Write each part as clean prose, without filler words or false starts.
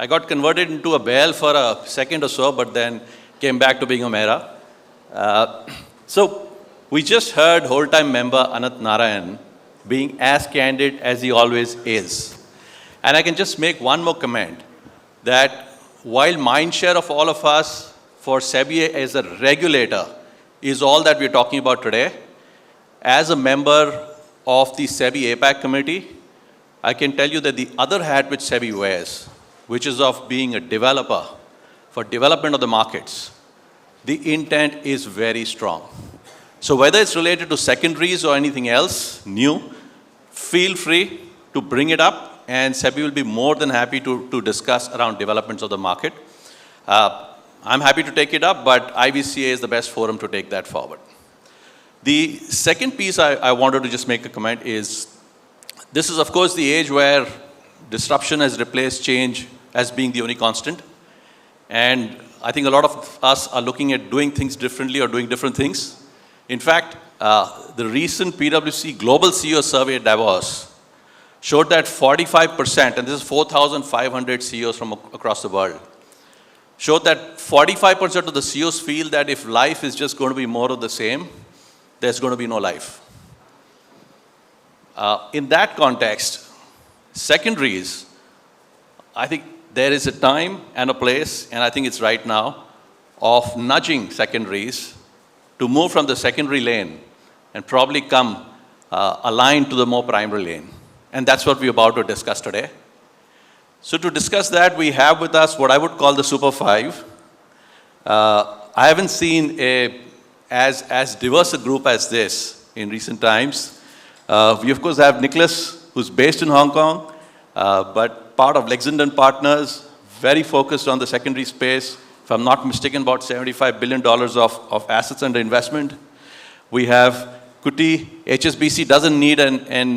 I got converted into a Baal for a second or so, but then came back to being a Mehra. So we just heard whole-time member Anant Narayan being as candid as he always is. And I can just make one more comment, that while mind share of all of us for SEBI as a regulator is all that we're talking about today, as a member of the SEBI APAC committee, I can tell you that the other hat which SEBI wears, which is of being a developer for development of the markets, the intent is very strong. So whether it's related to secondaries or anything else new, feel free to bring it up, and SEBI will be more than happy to discuss around developments of the market. I'm happy to take it up, but IBCA is the best forum to take that forward. The second piece I wanted to just make a comment is, this is of course the age where disruption has replaced change as being the only constant. And I think a lot of us are looking at doing things differently or doing different things. In fact, the recent PwC Global CEO Survey at Davos showed that 45%, and this is 4,500 CEOs from across the world, showed that 45% of the CEOs feel that if life is just going to be more of the same, there's going to be no life. In that context, secondaries, I think there is a time and a place, and I think it's right now, of nudging secondaries to move from the secondary lane and probably come aligned to the more primary lane. And that's what we're about to discuss today. So to discuss that, we have with us what I would call the Super Five. I haven't seen as diverse a group as this in recent times. We of course have Nicholas, who's based in Hong Kong, but part of Lexington Partners, very focused on the secondary space. If I'm not mistaken, about $75 billion of assets under investment. We have Kuti. HSBC doesn't need an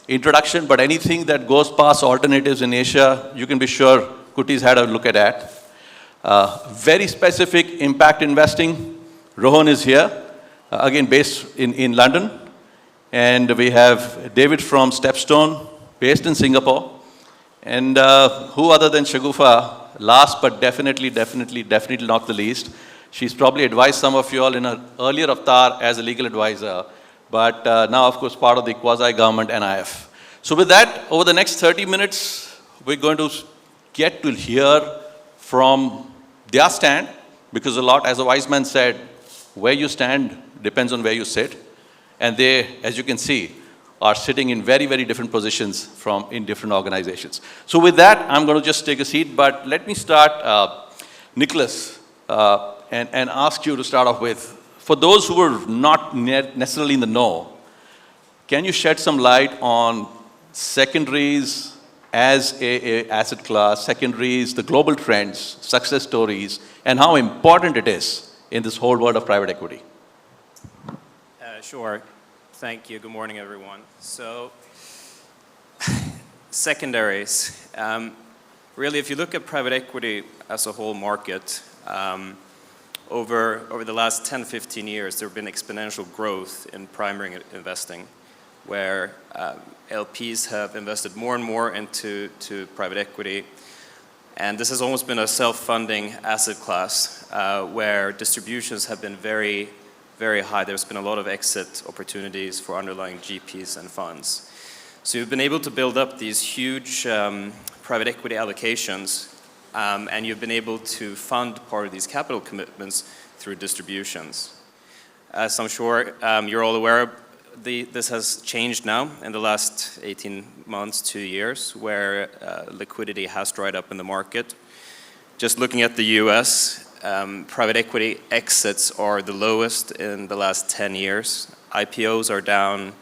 introduction, but anything that goes past alternatives in Asia, you can be sure Kuti's had a look at that. Very specific impact investing. Rohan is here, again based in London. And we have David from Stepstone, based in Singapore. And who other than Shagufa, last but definitely not the least. She's probably advised some of you all in her earlier avatar as a legal advisor, but now of course part of the quasi-government NIF. So with that, over the next 30 minutes, we're going to get to hear from their stand, because a lot, as a wise man said, where you stand depends on where you sit. And they, as you can see, are sitting in very different positions in different organizations. So with that, I'm going to just take a seat, but let me start, Nicholas, and ask you to start off with, for those who are not necessarily in the know, can you shed some light on secondaries as a asset class, secondaries, the global trends, success stories, and how important it is in this whole world of private equity? Sure. Thank you. Good morning, everyone. So, secondaries. Really, if you look at private equity as a whole market, over the last 10, 15 years, there have been exponential growth in primary investing, where LPs have invested more and more into private equity. And this has almost been a self-funding asset class, where distributions have been very high. There's been a lot of exit opportunities for underlying GPs and funds. So you've been able to build up these huge private equity allocations, and you've been able to fund part of these capital commitments through distributions. As I'm sure you're all aware, this has changed now in the last 18 months, 2 years, where liquidity has dried up in the market. Just looking at the US, private equity exits are the lowest in the last 10 years. IPOs are down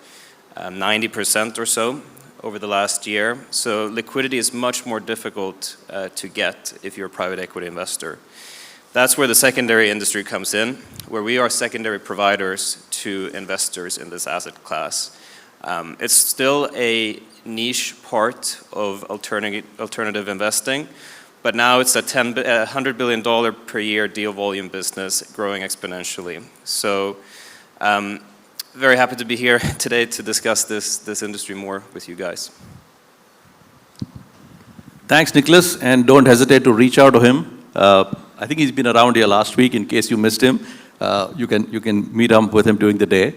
90% or so over the last year. So liquidity is much more difficult to get if you're a private equity investor. That's where the secondary industry comes in, where we are secondary providers to investors in this asset class. It's still a niche part of alternative investing, but now it's a $100 billion per year deal volume business growing exponentially. So very happy to be here today to discuss this industry more with you guys. Thanks, Nicholas, and don't hesitate to reach out to him. I think he's been around here last week. In case you missed him, you can meet up with him during the day.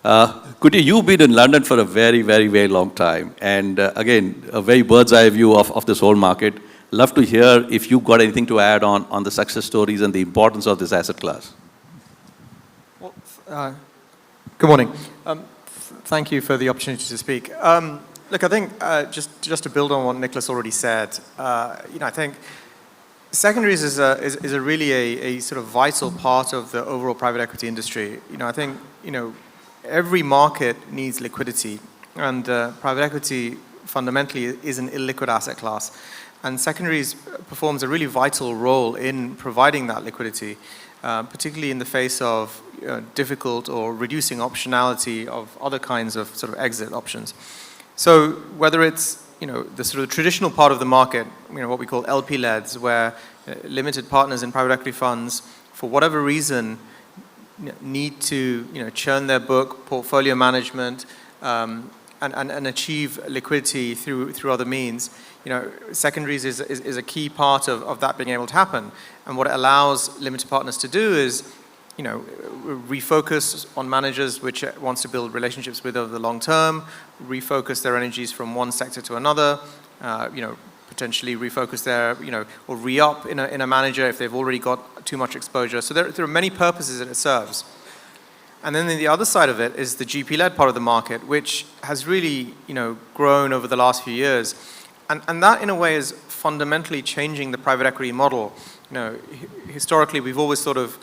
Kuti, you've been in London for a very, very, very long time, and again, a very bird's eye view of this whole market. Love to hear if you've got anything to add on the success stories and the importance of this asset class. Well, good morning. Thank you for the opportunity to speak. Look, I think just to build on what Nicholas already said, I think secondaries is a really a sort of vital part of the overall private equity industry. I think every market needs liquidity, and private equity fundamentally is an illiquid asset class, and secondaries performs a really vital role in providing that liquidity, particularly in the face of difficult or reducing optionality of other kinds of sort of exit options. So whether it's the sort of traditional part of the market, what we call LP-leds, where limited partners in private equity funds, for whatever reason, need to churn their book, portfolio management, and achieve liquidity through other means. Secondaries is a key part of that being able to happen. And what it allows limited partners to do is refocus on managers which it wants to build relationships with over the long term, refocus their energies from one sector to another, potentially refocus their, or re-up in a manager if they've already got too much exposure. So there are many purposes that it serves. And then the other side of it is the GP-led part of the market, which has really, grown over the last few years. And that, in a way, is fundamentally changing the private equity model. Historically, we've always thought of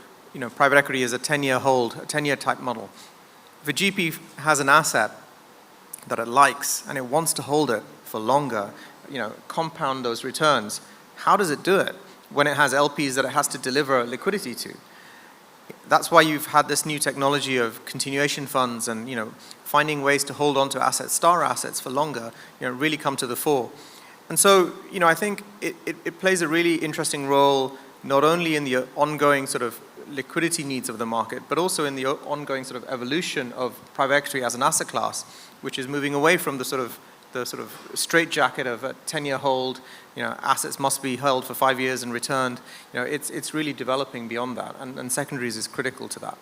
private equity as a 10-year hold, a 10-year type model. If a GP has an asset that it likes and it wants to hold it for longer, compound those returns, how does it do it when it has LPs that it has to deliver liquidity to? That's why you've had this new technology of continuation funds and finding ways to hold on to assets, star assets for longer, really come to the fore. And so I think it plays a really interesting role not only in the ongoing sort of liquidity needs of the market, but also in the ongoing sort of evolution of private equity as an asset class, which is moving away from the sort of straitjacket of a 10-year hold. Assets must be held for 5 years and returned. It's really developing beyond that, and secondaries is critical to that.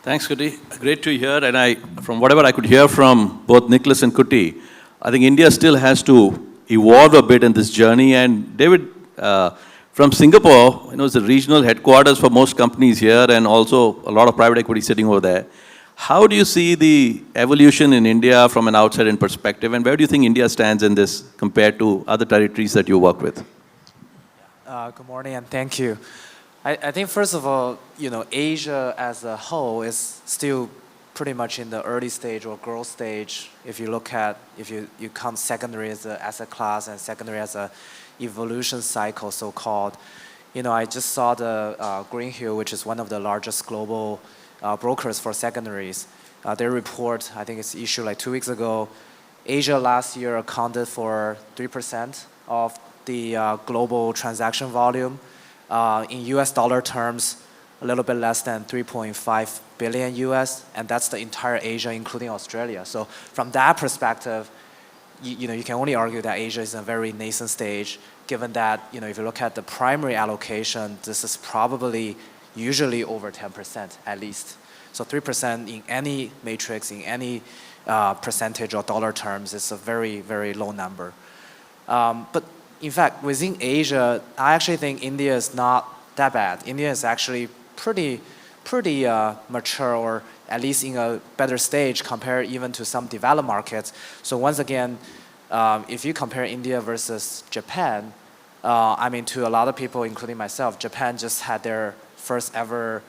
Thanks, Kuti. Great to hear. And from whatever I could hear from both Nicholas and Kuti, I think India still has to evolve a bit in this journey. And David, from Singapore, it's the regional headquarters for most companies here, and also a lot of private equity sitting over there. How do you see the evolution in India from an outside-in perspective, and where do you think India stands in this compared to other territories that you work with? Good morning and thank you. I think first of all, Asia as a whole is still pretty much in the early stage or growth stage. If you count secondary as an asset class and secondary as a evolution cycle, so-called. I just saw the Greenhill, which is one of the largest global brokers for secondaries. Their report, I think it's issued like 2 weeks ago. Asia last year accounted for 3% of the global transaction volume. In US dollar terms, a little bit less than 3.5 billion US, and that's the entire Asia, including Australia. So from that perspective, you can only argue that Asia is in a very nascent stage, given that if you look at the primary allocation, this is probably usually over 10% at least. So 3% in any matrix, in any percentage or dollar terms, is a very, very low number. But in fact, within Asia, I actually think India is not that bad. India is actually pretty mature, or at least in a better stage compared even to some developed markets. So once again, if you compare India versus Japan, to a lot of people, including myself, Japan just had their first ever,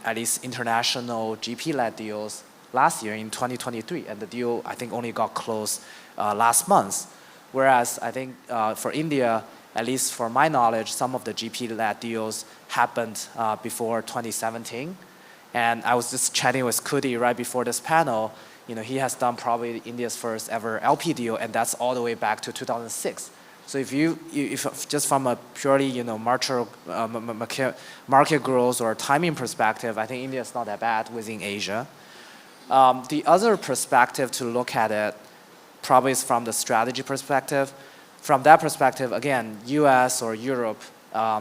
at least international GP-led deals last year in 2023, and the deal I think only got closed last month. Whereas I think for India, at least for my knowledge, some of the GP-led deals happened before 2017. And I was just chatting with Kuti right before this panel. He has done probably India's first ever LP deal, and that's all the way back to 2006. So if just from a purely market growth or timing perspective, I think India is not that bad within Asia. The other perspective to look at it probably is from the strategy perspective. from that perspective, again, US or Europe,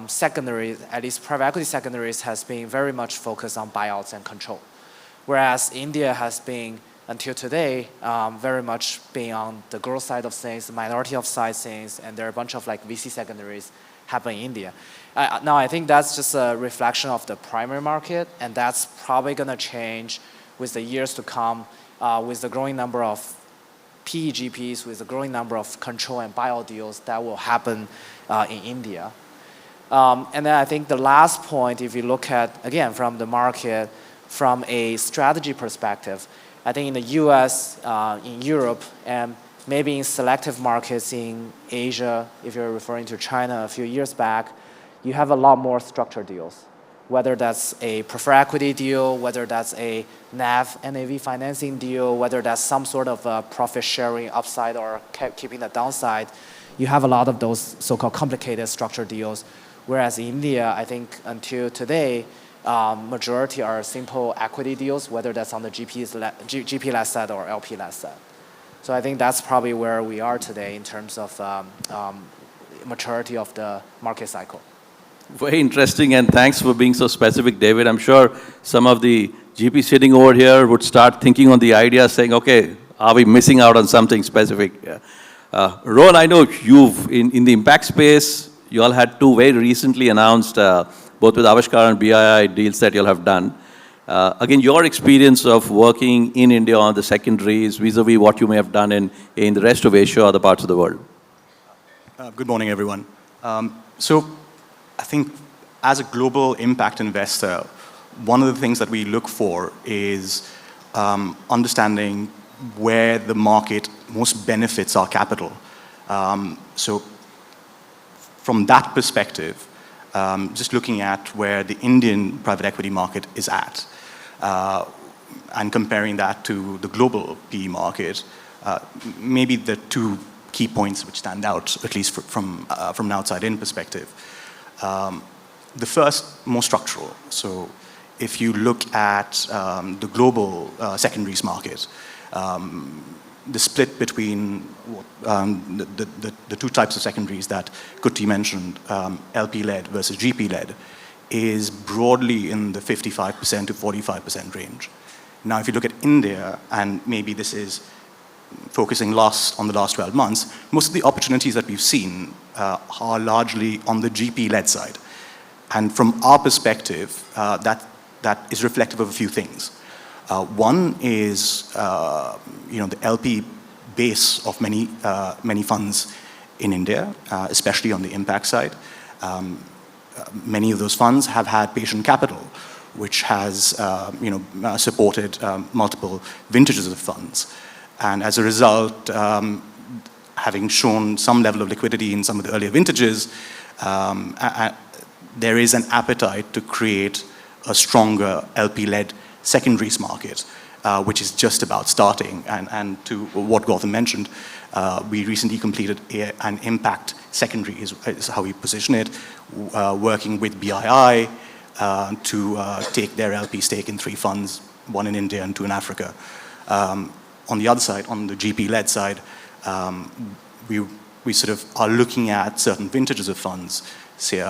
secondaries, at least private equity secondaries, has been very much focused on buyouts and control. Whereas India has been, until today, very much being on the growth side of things, the minority of side things, and there are a bunch of like VC secondaries happening in India. Now, I think that's just a reflection of the primary market, and that's probably going to change with the years to come, with the growing number of PE GPs, with the growing number of control and buyout deals that will happen in India. And then I think the last point, if you look at, again, from the market, from a strategy perspective, I think in the US, in Europe, and maybe in selective markets in Asia, if you're referring to China a few years back, you have a lot more structured deals. Whether that's a preferred equity deal, whether that's a NAV financing deal, whether that's some sort of profit sharing upside or keeping the downside, you have a lot of those so-called complicated structured deals. Whereas in India, I think until today, majority are simple equity deals, whether that's on the GP-led side or LP-led side. So I think that's probably where we are today in terms of maturity of the market cycle. Very interesting, and thanks for being so specific, David. I'm sure some of the GP sitting over here would start thinking on the idea, saying, okay, are we missing out on something specific? Rohan, I know you've, in the impact space, you all had two very recently announced, both with Avashkar and BII deals that you all have done. Again, your experience of working in India on the secondaries vis-a-vis what you may have done in the rest of Asia or other parts of the world. Good morning, everyone. So I think as a global impact investor, one of the things that we look for is understanding where the market most benefits our capital. So from that perspective, just looking at where the Indian private equity market is at, and comparing that to the global PE market, maybe the two key points which stand out, at least from an outside-in perspective. The first, more structural. So if you look at the global secondaries market, the split between the two types of secondaries that Kutty mentioned, LP-led versus GP-led, is broadly in the 55% to 45% range. Now, if you look at India, and maybe this is focusing on the last 12 months, most of the opportunities that we've seen are largely on the GP-led side. And from our perspective, that is reflective of a few things. One is, the LP base of many funds in India, especially on the impact side. Many of those funds have had patient capital, which has, supported multiple vintages of funds. And as a result, having shown some level of liquidity in some of the earlier vintages, there is an appetite to create a stronger LP-led secondaries market, which is just about starting. And to what Gautam mentioned, we recently completed an impact secondary, is how we position it, working with BII to take their LP stake in 3 funds, 1 in India and 2 in Africa. On the other side, on the GP-led side, we sort of are looking at certain vintages of funds, say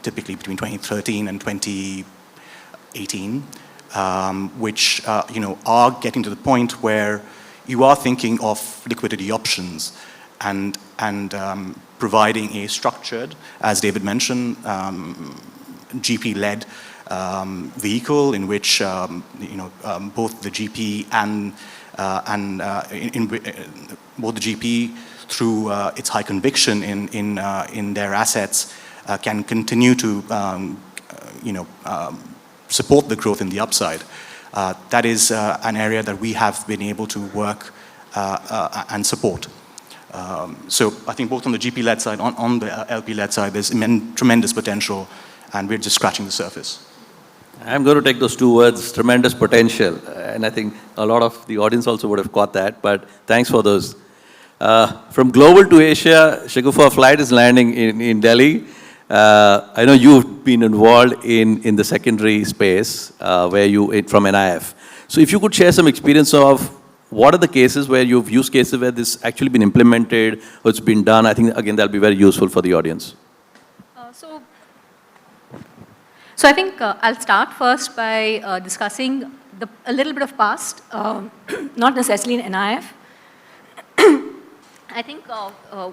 typically between 2013 and 2018, which are getting to the point where you are thinking of liquidity options and providing a structured, as David mentioned, GP-led vehicle in which both the GP and both the GP through its high conviction in their assets can continue to support the growth in the upside. That is an area that we have been able to work and support. So I think both on the GP-led side, on the LP-led side, there's tremendous potential, and we're just scratching the surface. I'm going to take those 2 words, tremendous potential, and I think a lot of the audience also would have caught that, but thanks for those. From global to Asia, Shagufta, flight is landing in Delhi. I know you've been involved in the secondary space, from NIF. So if you could share some experience of what are the cases where you've used cases where this actually been implemented or it's been done? I think, again, that'll be very useful for the audience. So I think I'll start first by discussing a little bit of past, not necessarily in NIF. I think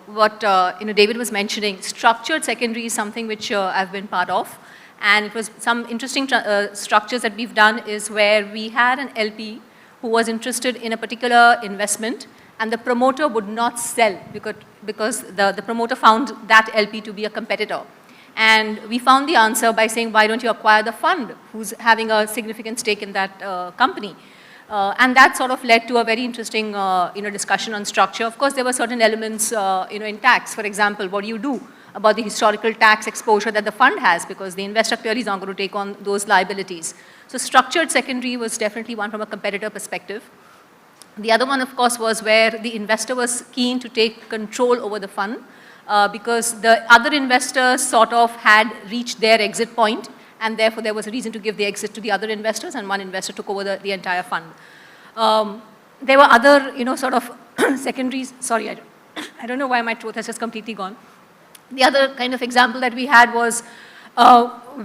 what David was mentioning, structured secondary is something which I've been part of. And it was some interesting structures that we've done is where we had an LP who was interested in a particular investment and the promoter would not sell because the promoter found that LP to be a competitor. And we found the answer by saying, why don't you acquire the fund who's having a significant stake in that company? And that sort of led to a very interesting discussion on structure. Of course, there were certain elements in tax. For example, what do you do about the historical tax exposure that the fund has, because the investor clearly is not going to take on those liabilities. So structured secondary was definitely one from a competitor perspective. The other one, of course, was where the investor was keen to take control over the fund because the other investors sort of had reached their exit point, and therefore there was a reason to give the exit to the other investors, and one investor took over the entire fund. There were other, sort of secondaries. Sorry, I don't know why my throat has just completely gone. The other kind of example that we had was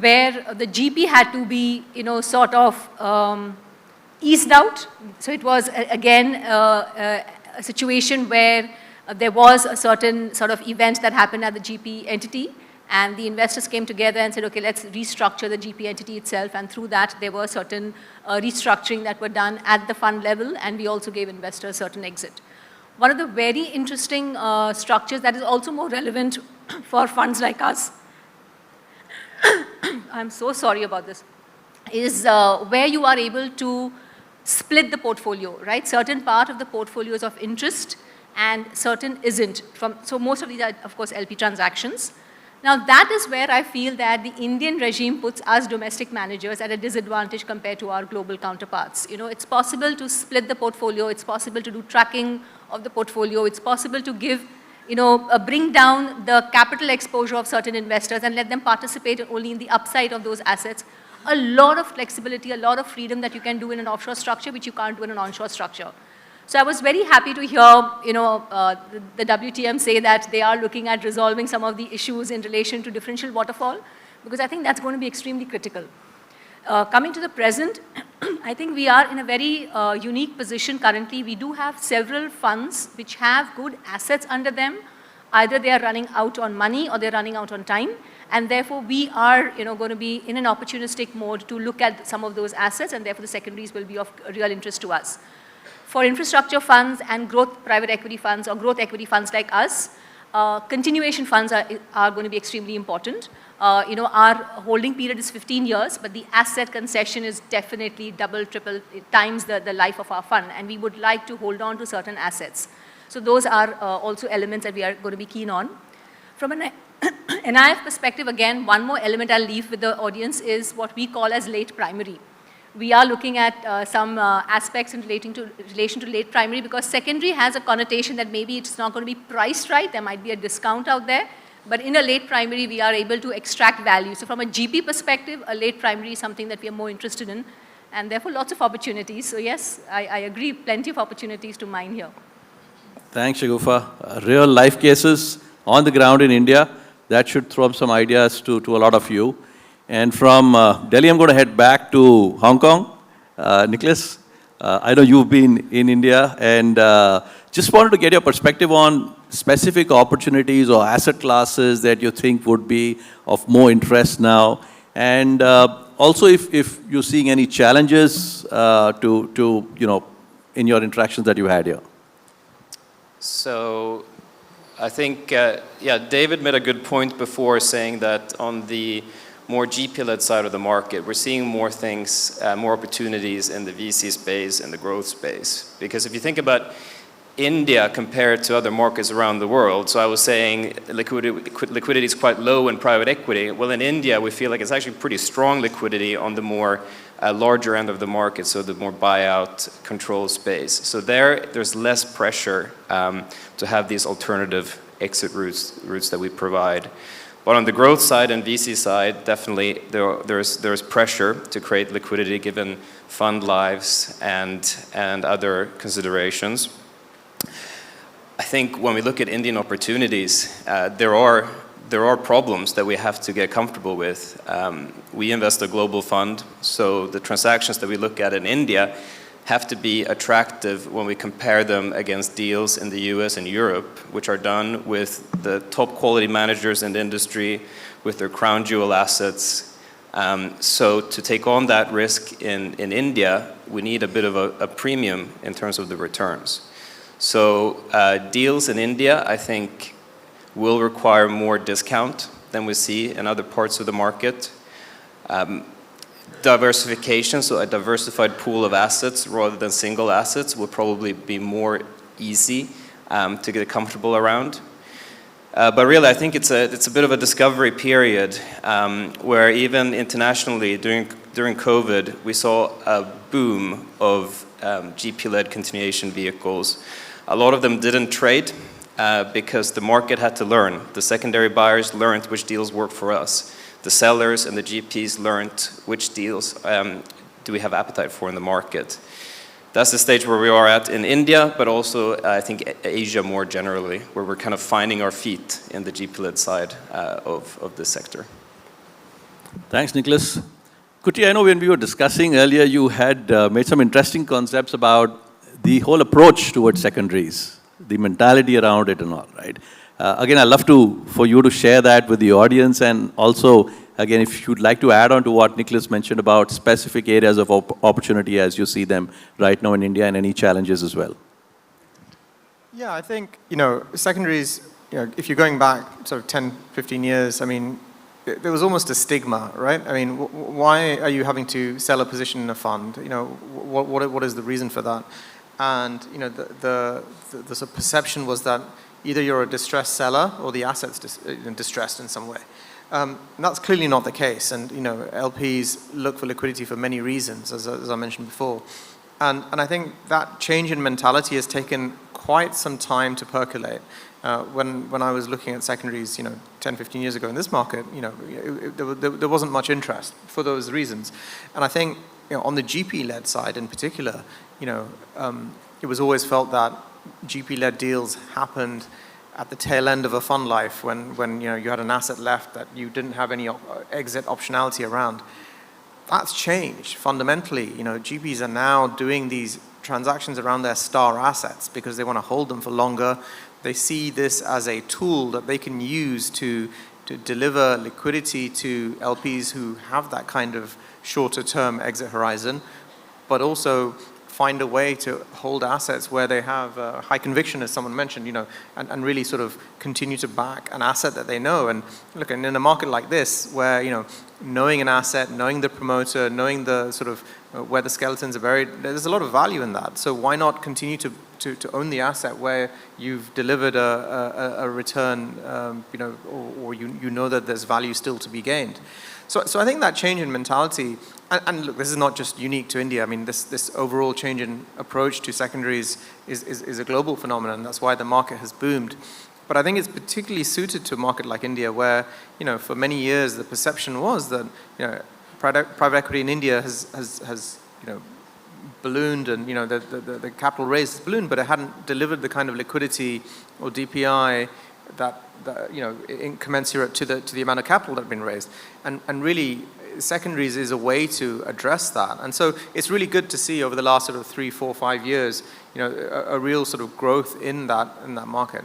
where the GP had to be, sort of eased out. So it was, again, a situation where there was a certain sort of event that happened at the GP entity, and the investors came together and said, okay, let's restructure the GP entity itself, and through that, there were certain restructuring that were done at the fund level, and we also gave investors certain exit. One of the very interesting structures that is also more relevant for funds like us, I'm so sorry about this, is where you are able to split the portfolio, right? Certain part of the portfolio is of interest and certain isn't. So most of these are, of course, LP transactions. Now that is where I feel that the Indian regime puts us domestic managers at a disadvantage compared to our global counterparts. It's possible to split the portfolio, it's possible to do tracking of the portfolio, it's possible to give, bring down the capital exposure of certain investors and let them participate only in the upside of those assets. A lot of flexibility, a lot of freedom that you can do in an offshore structure, which you can't do in an onshore structure. So I was very happy to hear, the WTM say that they are looking at resolving some of the issues in relation to differential waterfall, because I think that's going to be extremely critical. Coming to the present, I think we are in a very unique position currently. We do have several funds which have good assets under them. Either they are running out on money or they're running out on time. And therefore, we are going to be in an opportunistic mode to look at some of those assets, and therefore the secondaries will be of real interest to us. For infrastructure funds and growth private equity funds or growth equity funds like us, continuation funds are going to be extremely important. Our holding period is 15 years, but the asset concession is definitely double, triple times the life of our fund, and we would like to hold on to certain assets. So those are also elements that we are going to be keen on. From an NIF perspective, again, one more element I'll leave with the audience is what we call as late primary. We are looking at some aspects in relation to late primary, because secondary has a connotation that maybe it's not going to be priced right, there might be a discount out there, but in a late primary we are able to extract value. So from a GP perspective, a late primary is something that we are more interested in, and therefore lots of opportunities. So yes, I agree, plenty of opportunities to mine here. Thanks, Shagufa. Real life cases on the ground in India, that should throw up some ideas to a lot of you. And from Delhi, I'm going to head back to Hong Kong. Nicholas, I know you've been in India, and just wanted to get your perspective on specific opportunities or asset classes that you think would be of more interest now. And also if you're seeing any challenges in your interactions that you had here. So I think, David made a good point before saying that on the more GP-led side of the market, we're seeing more things, more opportunities in the VC space and the growth space. Because if you think about India compared to other markets around the world, so I was saying liquidity is quite low in private equity. Well, in India, we feel like it's actually pretty strong liquidity on the more larger end of the market, so the more buyout control space. So there's less pressure to have these alternative exit routes that we provide. But on the growth side and VC side, definitely there's pressure to create liquidity given fund lives and other considerations. I think when we look at Indian opportunities, there are problems that we have to get comfortable with. We invest a global fund, so the transactions that we look at in India have to be attractive when we compare them against deals in the US and Europe, which are done with the top quality managers in the industry, with their crown jewel assets. So to take on that risk in India, we need a bit of a premium in terms of the returns. So deals in India, I think, will require more discount than we see in other parts of the market. Diversification, so a diversified pool of assets rather than single assets, will probably be more easy to get comfortable around. But really, I think it's a bit of a discovery period where even internationally during COVID, we saw a boom of GP-led continuation vehicles. A lot of them didn't trade because the market had to learn. The secondary buyers learned which deals work for us. The sellers and the GPs learned which deals do we have appetite for in the market. That's the stage where we are at in India, but also I think Asia more generally, where we're kind of finding our feet in the GP-led side of this sector. Thanks, Nicholas. Kuti, I know when we were discussing earlier, you had made some interesting concepts about the whole approach towards secondaries, the mentality around it and all, right? Again, I'd love for you to share that with the audience, and also, again, if you'd like to add on to what Nicholas mentioned about specific areas of opportunity as you see them right now in India, and any challenges as well. Yeah, I think, secondaries, if you're going back sort of 10, 15 years, I mean, there was almost a stigma, right? I mean, why are you having to sell a position in a fund? What is the reason for that? And, the sort of perception was that either you're a distressed seller or the asset's distressed in some way. And that's clearly not the case. And, LPs look for liquidity for many reasons, as I mentioned before. And I think that change in mentality has taken quite some time to percolate. When I was looking at secondaries, 10, 15 years ago in this market, there wasn't much interest for those reasons. And I think, on the GP-led side in particular, it was always felt that GP-led deals happened at the tail end of a fund life when you had an asset left that you didn't have any exit optionality around. That's changed fundamentally. GPs are now doing these transactions around their star assets because they want to hold them for longer. They see this as a tool that they can use to deliver liquidity to LPs who have that kind of shorter term exit horizon, but also find a way to hold assets where they have high conviction, as someone mentioned, and really sort of continue to back an asset that they know. And look, in a market like this, where, knowing an asset, knowing the promoter, knowing the sort of where the skeletons are buried, there's a lot of value in that. So why not continue to own the asset where you've delivered a return, or you know that there's value still to be gained. So I think that change in mentality, and look, this is not just unique to India. I mean, this overall change in approach to secondaries is a global phenomenon. That's why the market has boomed. But I think it's particularly suited to a market like India, where, for many years the perception was that, private equity in India has ballooned, and the capital raised has ballooned, but it hadn't delivered the kind of liquidity or DPI that incommensurate to the amount of capital that had been raised. And really, secondaries is a way to address that. And so it's really good to see over the last sort of 3, 4, 5 years, a real sort of growth in that market.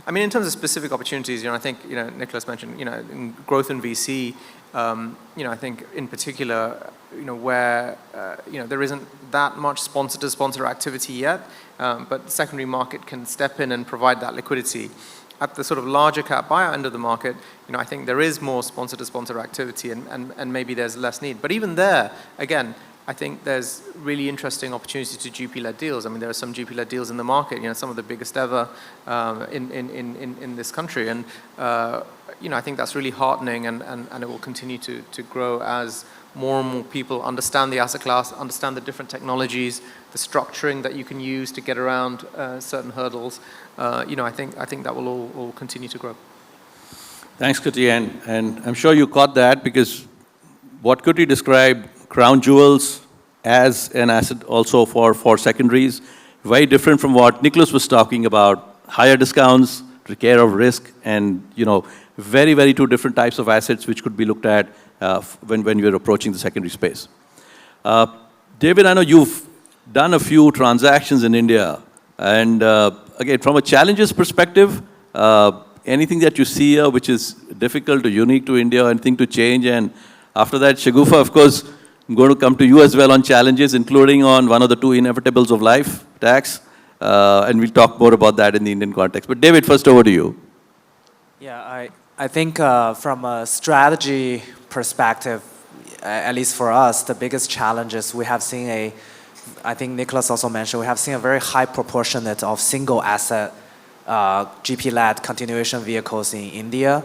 I mean, in terms of specific opportunities, I think, Nicholas mentioned, in growth in VC, I think in particular, where, there isn't that much sponsor-to-sponsor activity yet, but the secondary market can step in and provide that liquidity. At the sort of larger cap buyout end of the market, I think there is more sponsor-to-sponsor activity, and maybe there's less need. But even there, again, I think there's really interesting opportunities to GP-led deals. I mean, there are some GP-led deals in the market, some of the biggest ever in this country. And, I think that's really heartening, and it will continue to grow as more and more people understand the asset class, understand the different technologies, the structuring that you can use to get around certain hurdles. I think that will all continue to grow. Thanks, Kuti, and I'm sure you caught that because what Kuti described, crown jewels as an asset also for secondaries, very different from what Nicholas was talking about, higher discounts, care of risk, and very, very two different types of assets which could be looked at when we're approaching the secondary space. David, I know you've done a few transactions in India, and again, from a challenges perspective, anything that you see here which is difficult or unique to India, anything to change? And after that, Shagufa, of course, I'm going to come to you as well on challenges, including on one of the two inevitables of life, tax, and we'll talk more about that in the Indian context. But David, first over to you. Yeah, I think from a strategy perspective, at least for us, the biggest challenge is we have seen I think Nicholas also mentioned, we have seen a very high proportionate of single asset GP-led continuation vehicles in India.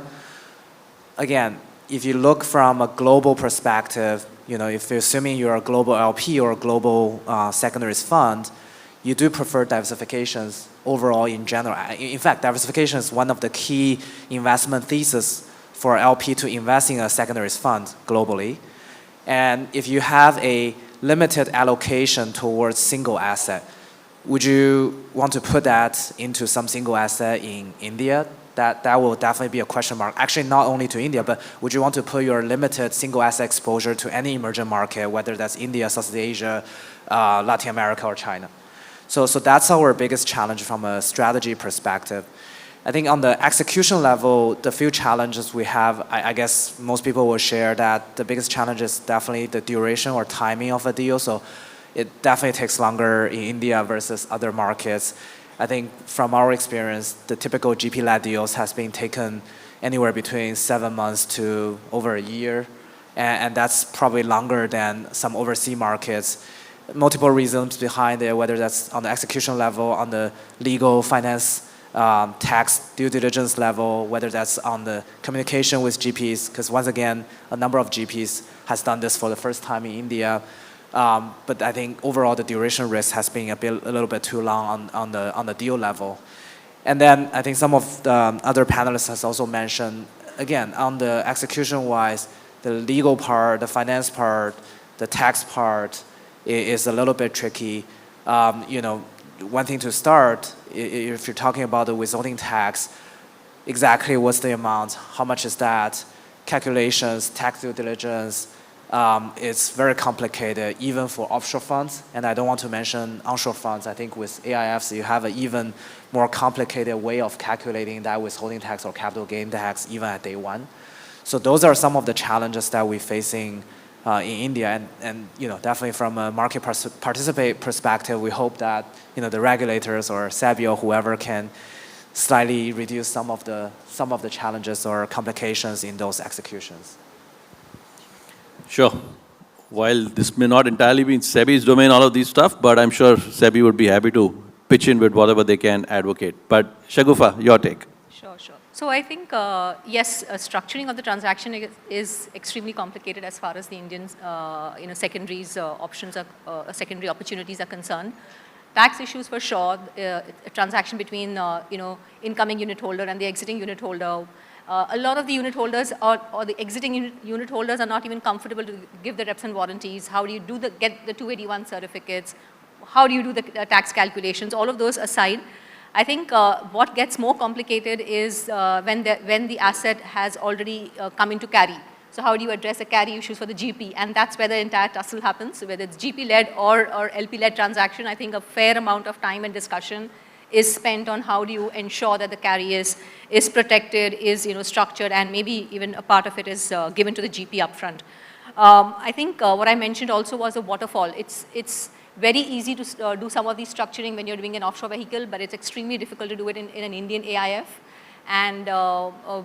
Again, if you look from a global perspective, if you're assuming you're a global LP or a global secondaries fund, you do prefer diversifications overall in general. In fact, diversification is one of the key investment theses for LP to invest in a secondaries fund globally. And if you have a limited allocation towards single asset, would you want to put that into some single asset in India? That will definitely be a question mark. Actually, not only to India, but would you want to put your limited single asset exposure to any emerging market, whether that's India, Southeast Asia, Latin America, or China? So that's our biggest challenge from a strategy perspective. I think on the execution level, the few challenges we have, I guess most people will share that the biggest challenge is definitely the duration or timing of a deal. So it definitely takes longer in India versus other markets. I think from our experience, the typical GP-led deals has been taken anywhere between 7 months to over a year. And that's probably longer than some overseas markets. Multiple reasons behind it, whether that's on the execution level, on the legal, finance, tax due diligence level, whether that's on the communication with GPs, because once again, a number of GPs has done this for the first time in India. But I think overall the duration risk has been a little bit too long on the deal level. And then I think some of the other panelists has also mentioned, again, on the execution-wise, the legal part, the finance part, the tax part is a little bit tricky. One thing to start, if you're talking about the withholding tax, exactly what's the amount, how much is that, calculations, tax due diligence, it's very complicated, even for offshore funds. And I don't want to mention onshore funds. I think with AIFs, you have an even more complicated way of calculating that withholding tax or capital gain tax, even at day one. So those are some of the challenges that we're facing in India. And definitely from a market participate perspective, we hope that the regulators or SEBI or whoever can slightly reduce some of the challenges or complications in those executions. Sure. While this may not entirely be in SEBI's domain, all of these stuff, but I'm sure SEBI would be happy to pitch in with whatever they can advocate. But Shagufa, your take. Sure. So I think, yes, structuring of the transaction is extremely complicated as far as the Indian, secondaries options, secondary opportunities are concerned. Tax issues for sure, a transaction between, incoming unit holder and the exiting unit holder. A lot of the unit holders or the exiting unit holders are not even comfortable to give the reps and warranties. How do you get the 281 certificates? How do you do the tax calculations? All of those aside, I think what gets more complicated is when the asset has already come into carry. So how do you address the carry issues for the GP? And that's where the entire tussle happens. So whether it's GP-led or LP-led transaction, I think a fair amount of time and discussion is spent on how do you ensure that the carry is protected, is structured, and maybe even a part of it is given to the GP upfront. I think what I mentioned also was a waterfall. It's very easy to do some of these structuring when you're doing an offshore vehicle, but it's extremely difficult to do it in an Indian AIF. And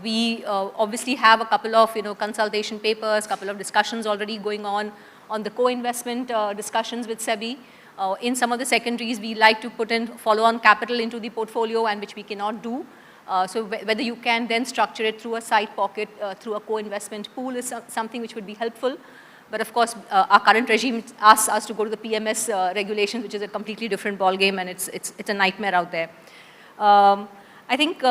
we obviously have a couple of consultation papers, couple of discussions already going on the co-investment discussions with SEBI. In some of the secondaries, we like to put in follow-on capital into the portfolio, and which we cannot do. So whether you can then structure it through a side pocket, through a co-investment pool is something which would be helpful. But of course, our current regime asks us to go to the PMS regulations, which is a completely different ballgame, and it's a nightmare out there. I think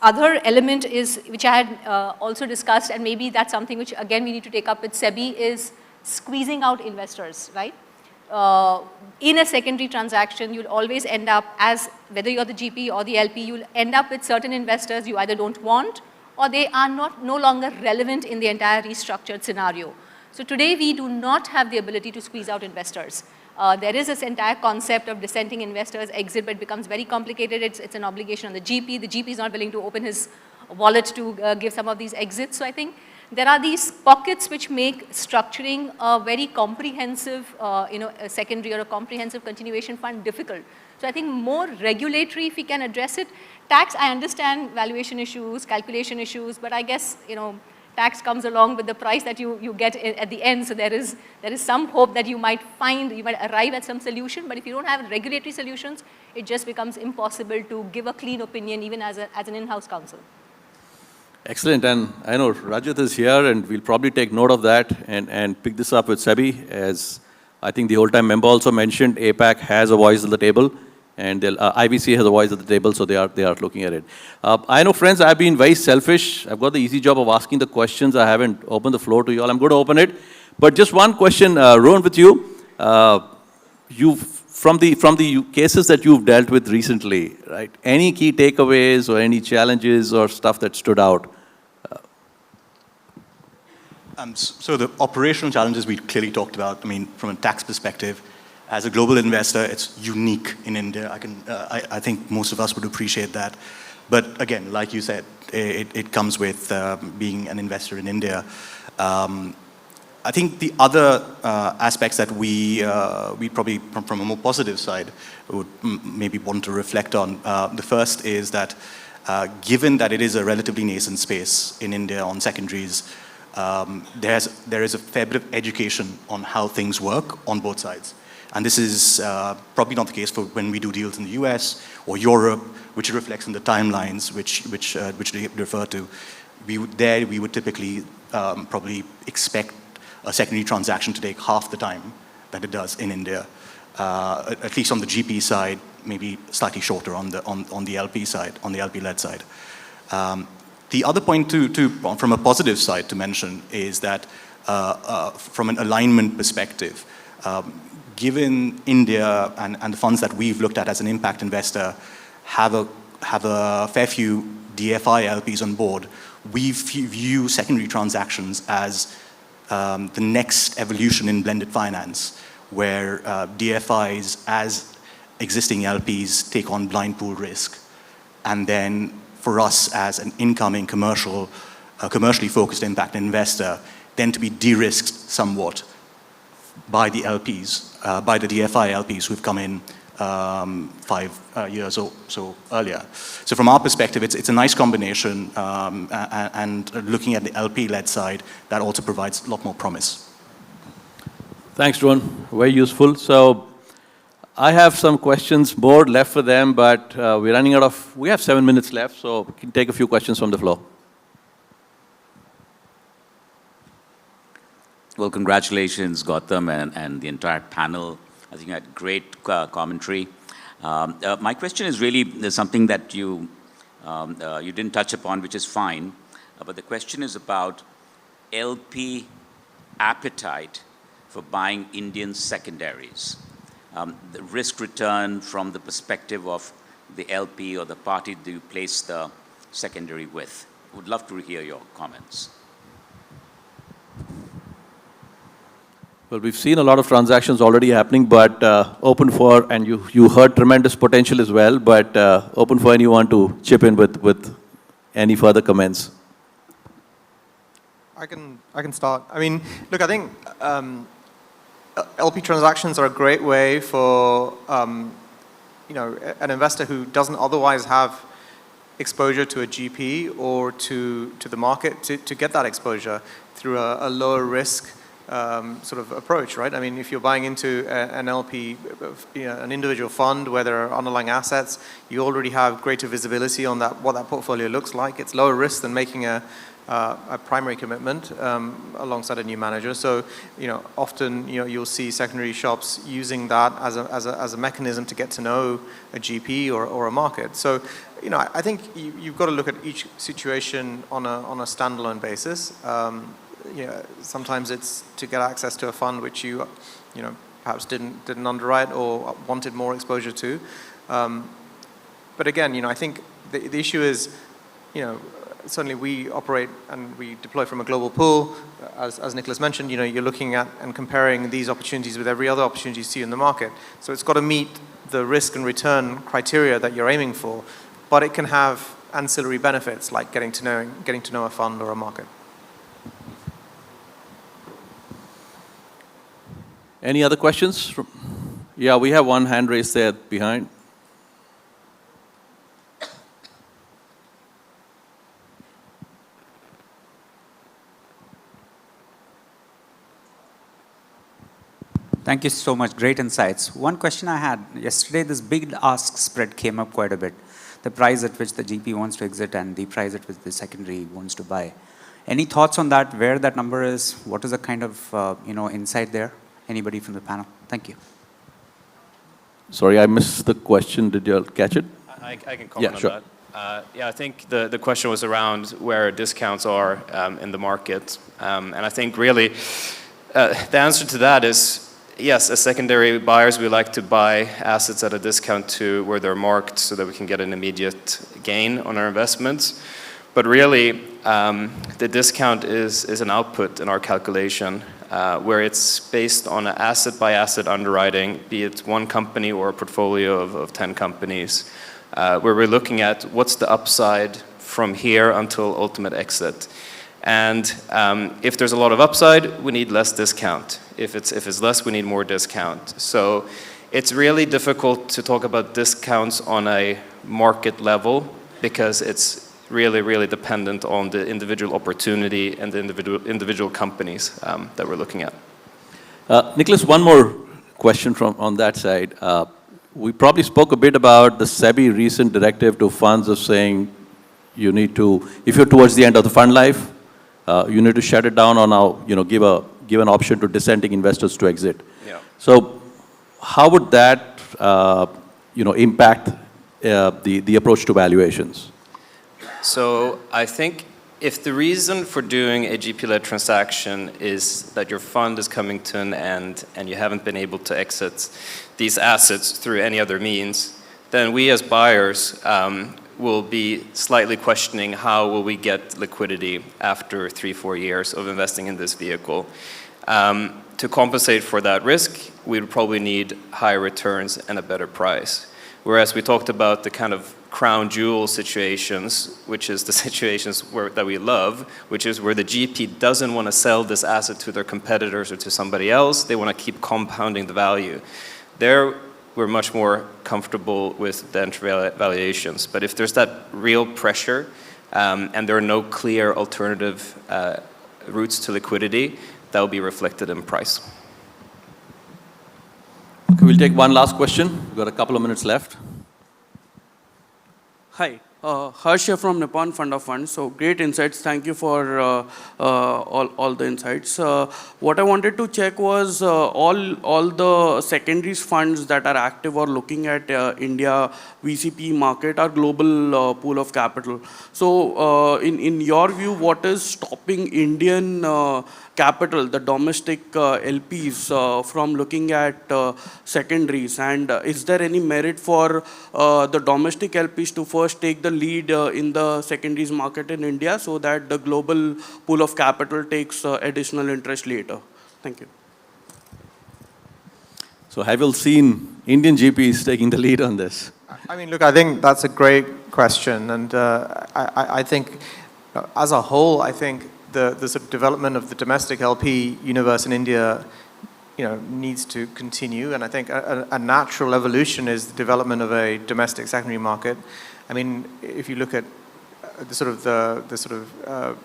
other element is, which I had also discussed, and maybe that's something which again we need to take up with SEBI, is squeezing out investors, right? In a secondary transaction, you'll always end up as, whether you're the GP or the LP, you'll end up with certain investors you either don't want or they are no longer relevant in the entire restructured scenario. So today we do not have the ability to squeeze out investors. There is this entire concept of dissenting investors exit, but it becomes very complicated. It's an obligation on the GP. The GP is not willing to open his wallet to give some of these exits. So I think there are these pockets which make structuring a very comprehensive, a secondary or a comprehensive continuation fund difficult. So I think more regulatory, if we can address it. Tax, I understand valuation issues, calculation issues, but I guess, tax comes along with the price that you get at the end. So there is some hope that you might arrive at some solution, but if you don't have regulatory solutions, it just becomes impossible to give a clean opinion even as an in-house counsel. Excellent, and I know Rajat is here, and we'll probably take note of that and pick this up with SEBI. As I think the whole-time member also mentioned, APAC has a voice at the table, and IBC has a voice at the table, so they are looking at it. I know, friends, I've been very selfish. I've got the easy job of asking the questions. I haven't opened the floor to you all. I'm going to open it, but just one question, Rohan, with you. From the cases that you've dealt with recently, right? Any key takeaways or any challenges or stuff that stood out? So the operational challenges we clearly talked about. I mean, from a tax perspective, as a global investor, it's unique in India. I think most of us would appreciate that. But again, like you said, it comes with being an investor in India. I think the other aspects that we probably, from a more positive side, would maybe want to reflect on. The first is that given that it is a relatively nascent space in India on secondaries, there is a fair bit of education on how things work on both sides. And this is probably not the case for when we do deals in the US or Europe, which reflects in the timelines which they refer to. We would typically probably expect a secondary transaction to take half the time that it does in India, at least on the GP side, maybe slightly shorter on the LP side, on the LP-led side. The other point from a positive side to mention is that from an alignment perspective, given India and the funds that we've looked at as an impact investor have a fair few DFI LPs on board, we view secondary transactions as the next evolution in blended finance, where DFIs as existing LPs take on blind pool risk. And then for us as an incoming commercially focused impact investor, then to be de-risked somewhat by the LPs, by the DFI LPs who've come in 5 years or so earlier. So from our perspective, it's a nice combination, and looking at the LP-led side, that also provides a lot more promise. Thanks, Rohan. Very useful. So I have some questions more left for them, but we're running out of, we have 7 minutes left, so we can take a few questions from the floor. Well, congratulations, Gautam, and the entire panel. I think you had great commentary. My question is really something that you didn't touch upon, which is fine. But the question is about LP appetite for buying Indian secondaries. The risk return from the perspective of the LP or the party that you place the secondary with. Would love to hear your comments. Well, we've seen a lot of transactions already happening, but open for, and you heard tremendous potential as well, but open for anyone to chip in with any further comments. I can start. I mean, look, I think LP transactions are a great way for an investor who doesn't otherwise have exposure to a GP or to the market to get that exposure through a lower risk sort of approach, right? I mean, if you're buying into an LP, an individual fund where there are underlying assets, you already have greater visibility on what that portfolio looks like. It's lower risk than making a primary commitment alongside a new manager. So, often, you'll see secondary shops using that as a mechanism to get to know a GP or a market. So, I think you've got to look at each situation on a standalone basis. Sometimes it's to get access to a fund which you perhaps didn't underwrite or wanted more exposure to. But again, I think the issue is, certainly we operate and we deploy from a global pool. As Nicholas mentioned, you're looking at and comparing these opportunities with every other opportunity you see in the market. So it's got to meet the risk and return criteria that you're aiming for, but it can have ancillary benefits like getting to know a fund or a market. Any other questions? Yeah, we have one hand raised there behind. Thank you so much. Great insights. One question I had yesterday, this big ask spread came up quite a bit. The price at which the GP wants to exit and the price at which the secondary wants to buy. Any thoughts on that? Where that number is? What is the kind of insight there? Anybody from the panel? Thank you. Sorry, I missed the question. Did you catch it? I can comment Yeah, sure. on that. I think the question was around where discounts are in the market. And I think really the answer to that is, yes, as secondary buyers, we like to buy assets at a discount to where they're marked so that we can get an immediate gain on our investments. But really, the discount is an output in our calculation where it's based on an asset-by-asset underwriting, be it one company or a portfolio of 10 companies, where we're looking at what's the upside from here until ultimate exit. And if there's a lot of upside, we need less discount. If it's less, we need more discount. So it's really difficult to talk about discounts on a market level because it's really, really dependent on the individual opportunity and the individual companies that we're looking at. Nicholas, one more question on that side. We probably spoke a bit about the SEBI recent directive to funds of saying you need to, if you're towards the end of the fund life, you need to shut it down or now, give an option to dissenting investors to exit. Yeah. So how would that, impact the approach to valuations? So I think if the reason for doing a GP-led transaction is that your fund is coming to an end and you haven't been able to exit these assets through any other means, then we as buyers will be slightly questioning how will we get liquidity after 3-4 years of investing in this vehicle. To compensate for that risk, we would probably need higher returns and a better price. Whereas we talked about the kind of crown jewel situations, which is the situations that we love, which is where the GP doesn't want to sell this asset to their competitors or to somebody else. They want to keep compounding the value. There, we're much more comfortable with the entry valuations. But if there's that real pressure and there are no clear alternative routes to liquidity, that will be reflected in price. Okay, we'll take one last question. We've got a couple of minutes left. Hi, Harsha from Nippon Fund of Funds. So great insights. Thank you for all the insights. What I wanted to check was all the secondaries funds that are active or looking at India VCP market are global pool of capital. So in your view, what is stopping Indian capital, the domestic LPs, from looking at secondaries? And is there any merit for the domestic LPs to first take the lead in the secondaries market in India so that the global pool of capital takes additional interest later? Thank you. So have you seen Indian GPs taking the lead on this? I mean, look, I think that's a great question. And I think as a whole, I think the sort of development of the domestic LP universe in India, needs to continue. And I think a natural evolution is the development of a domestic secondary market. I mean, if you look at the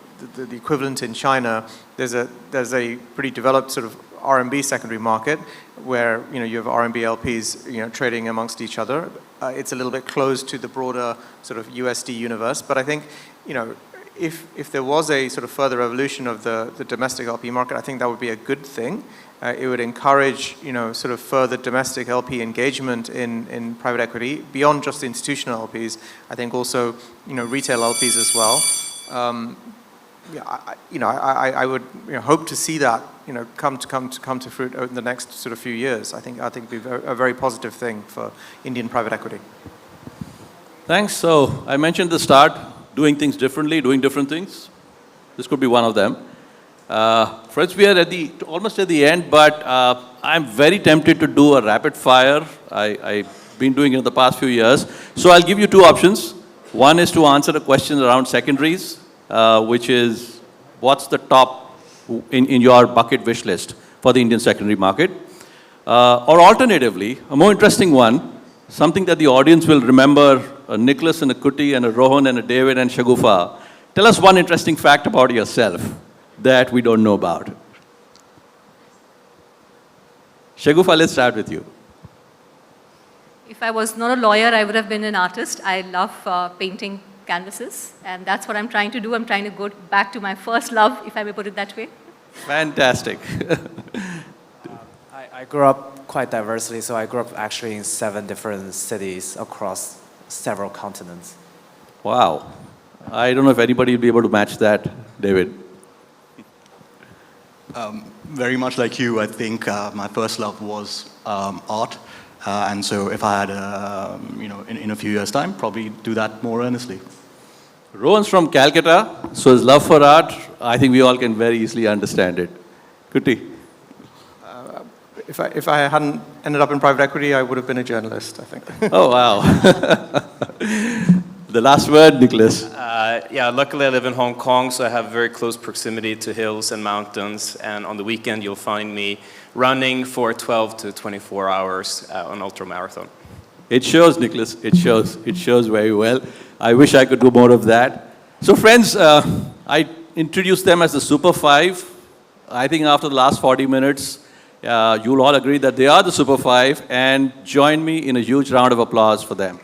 equivalent in China, there's a pretty developed sort of RMB secondary market where you have RMB LPs trading amongst each other. It's a little bit closed to the broader sort of USD universe, but I think if there was a sort of further evolution of the domestic LP market, I think that would be a good thing. It would encourage sort of further domestic LP engagement in private equity beyond just institutional LPs. I think also retail LPs as well. I would hope to see that come to fruit over the next sort of few years. I think it'd be a very positive thing for Indian private equity. Thanks. So I mentioned at the start, doing things differently, doing different things. This could be one of them. Friends, we are almost at the end, but I'm very tempted to do a rapid fire. I've been doing it in the past few years. So I'll give you two options. One is to answer a question around secondaries, which is what's the top in your bucket wish list for the Indian secondary market? Or alternatively, a more interesting one, something that the audience will remember, a Nicholas and a Kuti and a Rohan and a David and Shagufa. Tell us one interesting fact about yourself that we don't know about. Shagufa, let's start with you. If I was not a lawyer, I would have been an artist. I love painting canvases, and that's what I'm trying to do. I'm trying to go back to my first love, if I may put it that way. Fantastic. I grew up quite diversely, so I grew up actually in 7 different cities across several continents. Wow. I don't know if anybody will be able to match that, David. Very much like you, I think my first love was art. And so if I had, in a few years' time, probably do that more earnestly. Rohan's from Calcutta, so his love for art, I think we all can very easily understand it. Kuti? If I hadn't ended up in private equity, I would have been a journalist, I think. Oh, wow. The last word, Nicholas. Yeah, luckily I live in Hong Kong, so I have very close proximity to hills and mountains. And on the weekend, you'll find me running for 12 to 24 hours on ultra marathon. It shows, Nicholas. It shows. It shows very well. I wish I could do more of that. So, friends, I introduced them as the Super 5. I think after the last 40 minutes, you'll all agree that they are the Super 5, and join me in a huge round of applause for them.